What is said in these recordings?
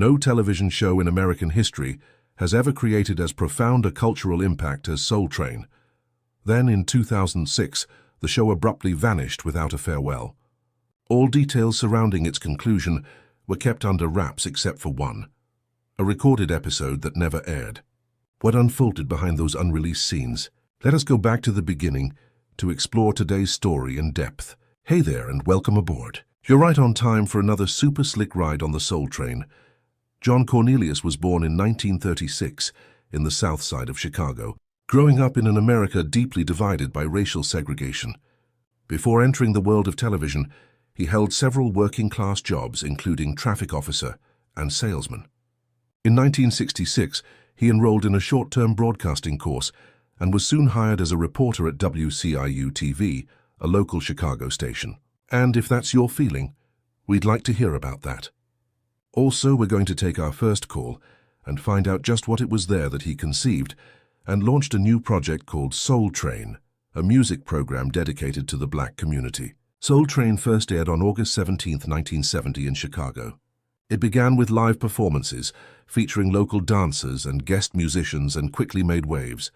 No television show in American history has ever created as profound a cultural impact as Soul Train. Then, in 2006, the show abruptly vanished without a farewell. All details surrounding its conclusion were kept under wraps except for one, a recorded episode that never aired. What unfolded behind those unreleased scenes? Let us go back to the beginning to explore today's story in depth. Hey there, and welcome aboard. You're right on time for another super slick ride on the Soul Train. John Cornelius was born in 1936 in the south side of Chicago, growing up in an America deeply divided by racial segregation. Before entering the world of television, he held several working-class jobs, including traffic officer and salesman. In 1966, he enrolled in a short-term broadcasting course and was soon hired as a reporter at WCIU-TV, a local Chicago station. And if that's your feeling, we'd like to hear about that. Also, we're going to take our first call and find out just what it was there that he conceived and launched a new project called Soul Train, a music program dedicated to the Black community. Soul Train first aired on August 17, 1970 in Chicago. It began with live performances featuring local dancers and guest musicians and quickly made waves.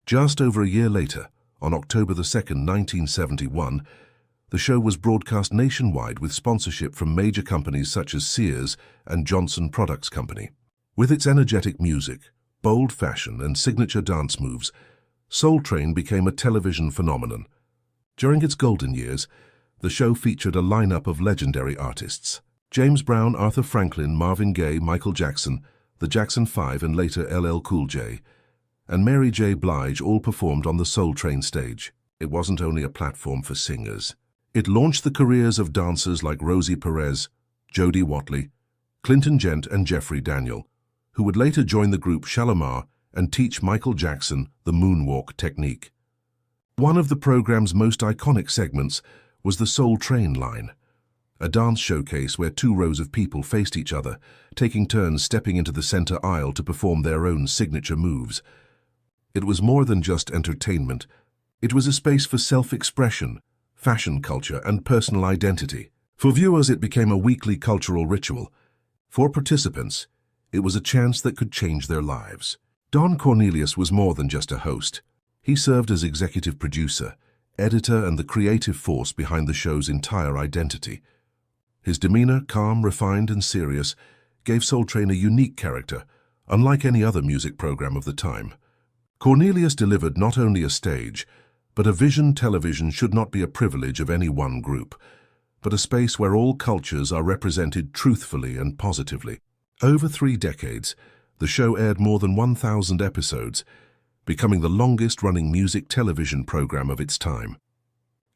Just over a year later, on October 2, 1971, the show was broadcast nationwide with sponsorship from major companies such as Sears and Johnson Products Company. With its energetic music, bold fashion, and signature dance moves, Soul Train became a television phenomenon. During its golden years, the show featured a lineup of legendary artists. James Brown, Arthur Franklin, Marvin Gaye, Michael Jackson, the Jackson 5 and later LL Cool J, and Mary J. Blige all performed on the Soul Train stage. It wasn't only a platform for singers. It launched the careers of dancers like Rosie Perez, Jody Watley, Clinton Gent and Jeffrey Daniel, who would later join the group Shalamar and teach Michael Jackson the moonwalk technique. One of the program's most iconic segments was the Soul Train line, a dance showcase where two rows of people faced each other, taking turns stepping into the center aisle to perform their own signature moves. It was more than just entertainment. It was a space for self-expression, fashion culture, and personal identity. For viewers, it became a weekly cultural ritual. For participants, it was a chance that could change their lives. Don Cornelius was more than just a host. He served as executive producer, editor, and the creative force behind the show's entire identity. His demeanor, calm, refined, and serious, gave Soul Train a unique character, unlike any other music program of the time. Cornelius delivered not only a stage, but a vision. Television should not be a privilege of any one group, but a space where all cultures are represented truthfully and positively. Over 3 decades, the show aired more than 1,000 episodes, becoming the longest-running music television program of its time.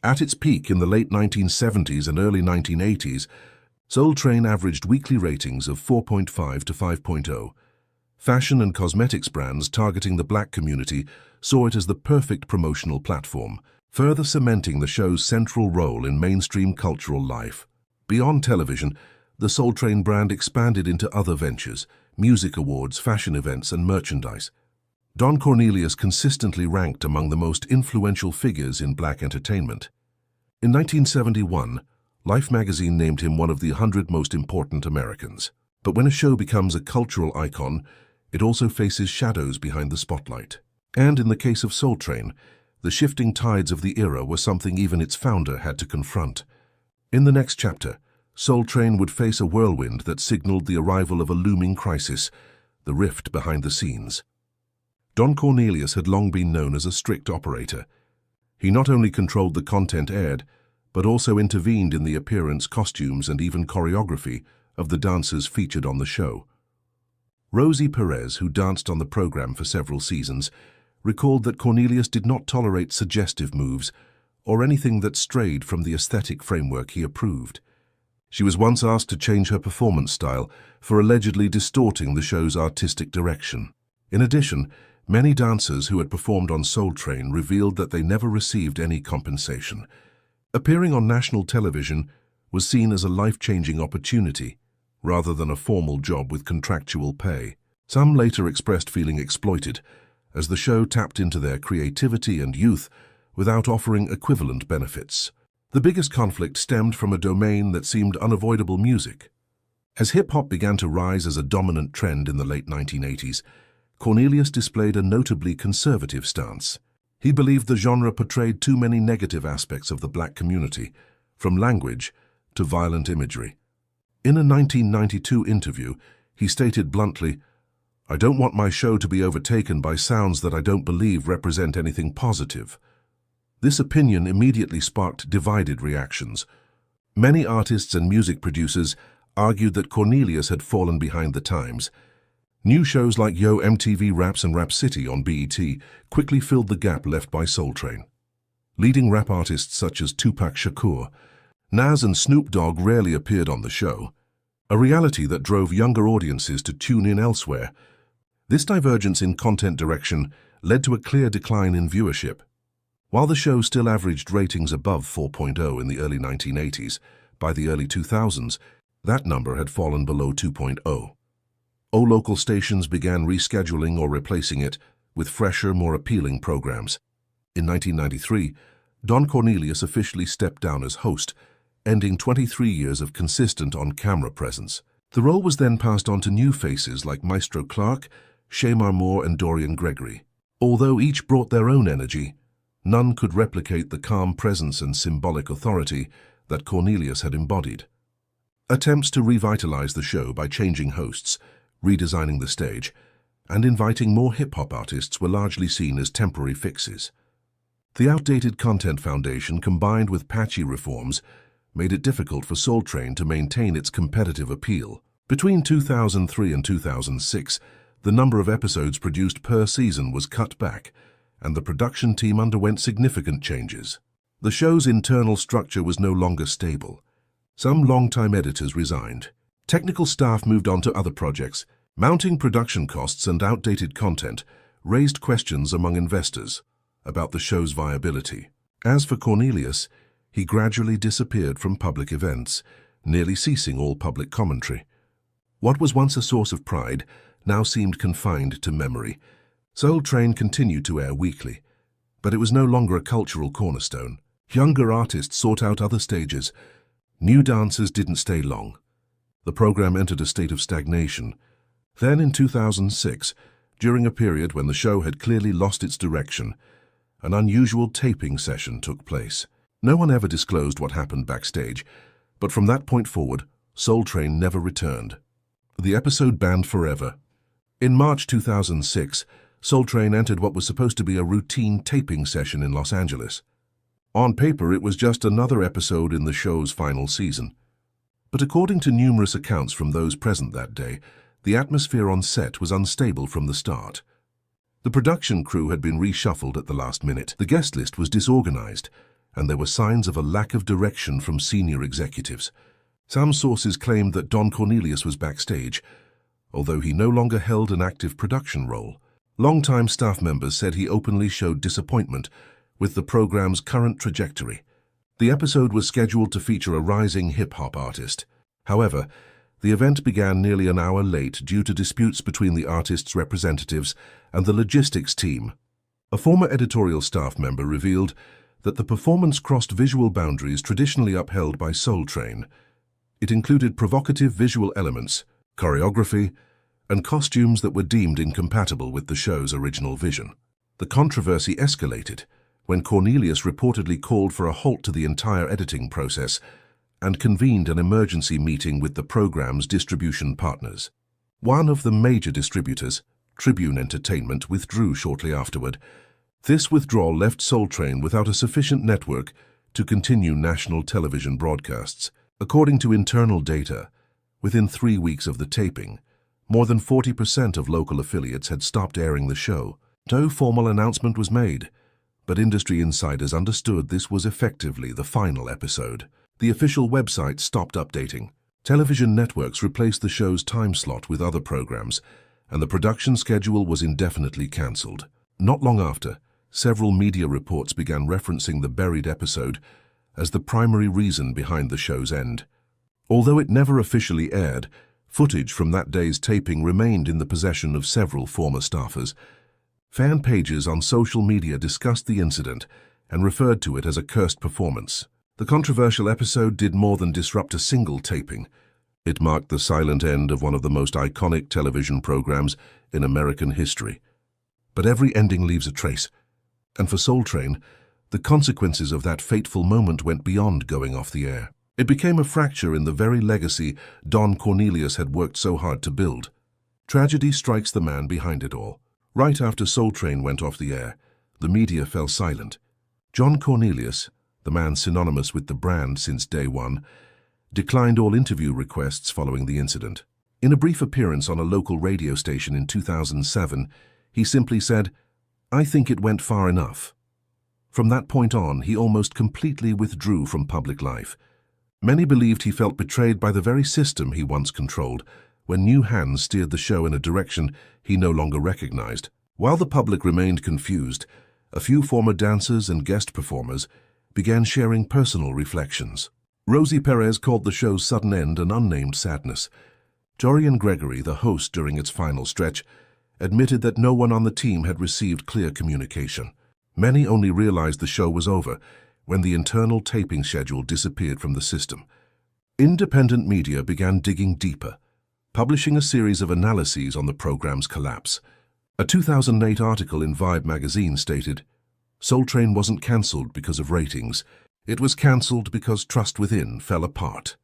At its peak in the late 1970s and early 1980s, Soul Train averaged weekly ratings of 4.5 to 5.0. Fashion and cosmetics brands targeting the Black community saw it as the perfect promotional platform, further cementing the show's central role in mainstream cultural life. Beyond television, the Soul Train brand expanded into other ventures, music awards, fashion events, and merchandise. Don Cornelius consistently ranked among the most influential figures in Black entertainment. In 1971, Life magazine named him one of the 100 most important Americans. But when a show becomes a cultural icon, it also faces shadows behind the spotlight. And in the case of Soul Train, the shifting tides of the era were something even its founder had to confront. In the next chapter, Soul Train would face a whirlwind that signaled the arrival of a looming crisis, the rift behind the scenes. Don Cornelius had long been known as a strict operator. He not only controlled the content aired, but also intervened in the appearance, costumes, and even choreography of the dancers featured on the show. Rosie Perez, who danced on the program for several seasons, recalled that Cornelius did not tolerate suggestive moves or anything that strayed from the aesthetic framework he approved. She was once asked to change her performance style for allegedly distorting the show's artistic direction. In addition, many dancers who had performed on Soul Train revealed that they never received any compensation. Appearing on national television was seen as a life-changing opportunity, rather than a formal job with contractual pay. Some later expressed feeling exploited, as the show tapped into their creativity and youth without offering equivalent benefits. The biggest conflict stemmed from a domain that seemed unavoidable: music. As hip-hop began to rise as a dominant trend in the late 1980s, Cornelius displayed a notably conservative stance. He believed the genre portrayed too many negative aspects of the black community, from language to violent imagery. In a 1992 interview, he stated bluntly, "I don't want my show to be overtaken by sounds that I don't believe represent anything positive." This opinion immediately sparked divided reactions. Many artists and music producers argued that Cornelius had fallen behind the times. New shows like Yo! MTV Raps and Rap City on BET quickly filled the gap left by Soul Train. Leading rap artists such as Tupac Shakur, Nas and Snoop Dogg rarely appeared on the show, a reality that drove younger audiences to tune in elsewhere. This divergence in content direction led to a clear decline in viewership. While the show still averaged ratings above 4.0 in the early 1980s, by the early 2000s, that number had fallen below 2.0. Local stations began rescheduling or replacing it with fresher, more appealing programs. In 1993, Don Cornelius officially stepped down as host, ending 23 years of consistent on-camera presence. The role was then passed on to new faces like Maestro Clark, Shamar Moore and Dorian Gregory. Although each brought their own energy, none could replicate the calm presence and symbolic authority that Cornelius had embodied. Attempts to revitalize the show by changing hosts, redesigning the stage, and inviting more hip-hop artists were largely seen as temporary fixes. The outdated content foundation, combined with patchy reforms, made it difficult for Soul Train to maintain its competitive appeal. Between 2003 and 2006, the number of episodes produced per season was cut back, and the production team underwent significant changes. The show's internal structure was no longer stable. Some longtime editors resigned. Technical staff moved on to other projects. Mounting production costs and outdated content raised questions among investors about the show's viability. As for Cornelius, he gradually disappeared from public events, nearly ceasing all public commentary. What was once a source of pride now seemed confined to memory. Soul Train continued to air weekly, but it was no longer a cultural cornerstone. Younger artists sought out other stages. New dancers didn't stay long. The program entered a state of stagnation. Then in 2006, during a period when the show had clearly lost its direction, an unusual taping session took place. No one ever disclosed what happened backstage, but from that point forward, Soul Train never returned. The episode banned forever. In March 2006, Soul Train entered what was supposed to be a routine taping session in Los Angeles. On paper, it was just another episode in the show's final season. But according to numerous accounts from those present that day, the atmosphere on set was unstable from the start. The production crew had been reshuffled at the last minute, the guest list was disorganized, and there were signs of a lack of direction from senior executives. Some sources claimed that Don Cornelius was backstage, although he no longer held an active production role. Longtime staff members said he openly showed disappointment with the program's current trajectory. The episode was scheduled to feature a rising hip-hop artist. However, the event began nearly an hour late due to disputes between the artist's representatives and the logistics team. A former editorial staff member revealed that the performance crossed visual boundaries traditionally upheld by Soul Train. It included provocative visual elements, choreography, and costumes that were deemed incompatible with the show's original vision. The controversy escalated when Cornelius reportedly called for a halt to the entire editing process and convened an emergency meeting with the program's distribution partners. One of the major distributors, Tribune Entertainment, withdrew shortly afterward. This withdrawal left Soul Train without a sufficient network to continue national television broadcasts. According to internal data, within 3 weeks of the taping, more than 40% of local affiliates had stopped airing the show. No formal announcement was made, but industry insiders understood this was effectively the final episode. The official website stopped updating. Television networks replaced the show's time slot with other programs, and the production schedule was indefinitely cancelled. Not long after, several media reports began referencing the buried episode as the primary reason behind the show's end. Although it never officially aired, footage from that day's taping remained in the possession of several former staffers. Fan pages on social media discussed the incident and referred to it as a cursed performance. The controversial episode did more than disrupt a single taping. It marked the silent end of one of the most iconic television programs in American history. But every ending leaves a trace, and for Soul Train, the consequences of that fateful moment went beyond going off the air. It became a fracture in the very legacy Don Cornelius had worked so hard to build. Tragedy strikes the man behind it all. Right after Soul Train went off the air, the media fell silent. John Cornelius, the man synonymous with the brand since day one, declined all interview requests following the incident. In a brief appearance on a local radio station in 2007, he simply said, "I think it went far enough." From that point on, he almost completely withdrew from public life. Many believed he felt betrayed by the very system he once controlled, when new hands steered the show in a direction he no longer recognized. While the public remained confused, a few former dancers and guest performers began sharing personal reflections. Rosie Perez called the show's sudden end an unnamed sadness. Jorian Gregory, the host during its final stretch, admitted that no one on the team had received clear communication. Many only realized the show was over when the internal taping schedule disappeared from the system. Independent media began digging deeper, publishing a series of analyses on the program's collapse. A 2008 article in Vibe magazine stated, "Soul Train wasn't cancelled because of ratings. It was cancelled because trust within fell apart."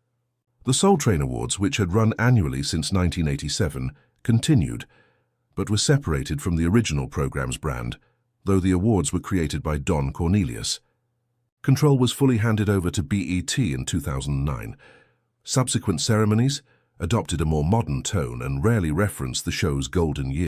The Soul Train Awards, which had run annually since 1987, continued, but were separated from the original program's brand, though the awards were created by Don Cornelius. Control was fully handed over to BET in 2009. Subsequent ceremonies adopted a more modern tone and rarely referenced the show's golden years.